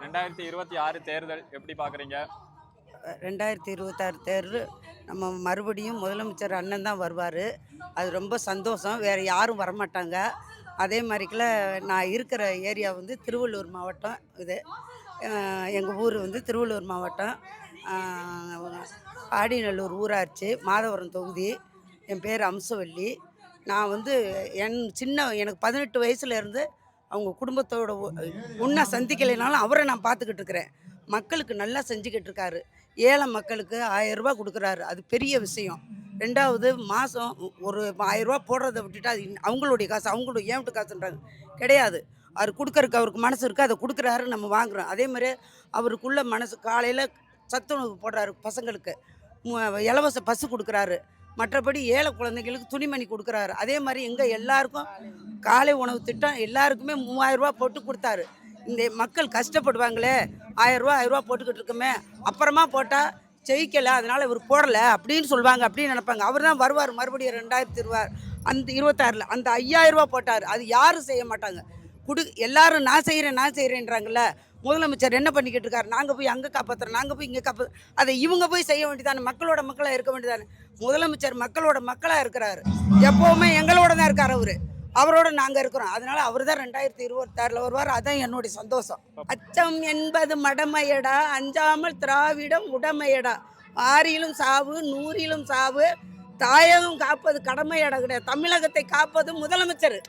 2026 தேர்தல் எப்படி பார்க்குறீங்க? 2026 தேர்தல் நம்ம மறுபடியும் முதலமைச்சர் அண்ணன் தான் வருவார். அது ரொம்ப சந்தோஷம். வேறு யாரும் வரமாட்டாங்க. அதே மாதிரிக்குல நான் இருக்கிற ஏரியா வந்து திருவள்ளூர் மாவட்டம். இது எங்கள் ஊர் வந்து திருவள்ளூர் மாவட்டம், ஆடிநல்லூர் ஊராட்சி, மாதவரம் தொகுதி. என் பேர் அம்சவல்லி. நான் வந்து எனக்கு 18 வயசுலேருந்து அவங்க குடும்பத்தோட ஒன்றா சந்திக்கலைனாலும் அவரை நான் பார்த்துக்கிட்டு இருக்கிறேன். மக்களுக்கு நல்லா செஞ்சுக்கிட்டு இருக்காரு. ஏழை மக்களுக்கு 1000 ரூபா கொடுக்குறாரு. அது பெரிய விஷயம். 2வது மாதம் ஒரு 1000 ரூபா போடுறத விட்டுட்டு அது அவங்களுடைய காசு, அவங்களுடைய ஏன் விட்டு காசுன்றாங்க கிடையாது. அவர் கொடுக்கறக்கு அவருக்கு மனசு இருக்குது, அதை கொடுக்குறாரு, நம்ம வாங்குகிறோம். அதே மாதிரி அவருக்குள்ள மனசு காலையில் சத்துணவு போடுறாரு பசங்களுக்கு, இலவச பசு கொடுக்குறாரு. மற்றபடி ஏழை குழந்தைங்களுக்கு துணிமணி கொடுக்குறாரு. அதே மாதிரி எங்கள் எல்லாருக்கும் காலை உணவு திட்டம் எல்லாருக்குமே 3000 ரூபா போட்டு கொடுத்தாரு. இந்த மக்கள் கஷ்டப்படுவாங்களே, 1000 ரூபா போட்டுக்கிட்டு இருக்கோமே, அப்புறமா போட்டால் ஜெயிக்கலை அதனால் இவர் போடலை அப்படின்னு சொல்லுவாங்க, அப்படின்னு நினைப்பாங்க. அவர் தான் வருவார் மறுபடியும் 2026 அந்த 5000 ரூபா போட்டார். அது யாரும் செய்ய மாட்டாங்க. எல்லாரும் நான் செய்கிறேன்றாங்கல்ல. முதலமைச்சர் என்ன பண்ணிக்கிட்டு இருக்காரு? நாங்கள் போய் அங்கே காப்பாற்றுறோம், நாங்கள் போய் இங்கே அதை இவங்க போய் செய்ய வேண்டியதானே. மக்களோட மக்களாக இருக்க வேண்டியதானே. முதலமைச்சர் மக்களோட மக்களாக இருக்கிறாரு. எப்போவுமே எங்களோட தான் இருக்கார் அவர். அவரோட நாங்கள் இருக்கிறோம். அதனால அவர் தான் 2026 வருவார். அதுதான் என்னுடைய சந்தோஷம். அச்சம் என்பது மடமையடா, அஞ்சாமல் திராவிடம் உடமையடா, ஆறிலும் சாவு நூறிலும் சாவு, தாயகம் காப்பது கடமையடா கிடையாது. தமிழகத்தை காப்பது முதலமைச்சர்.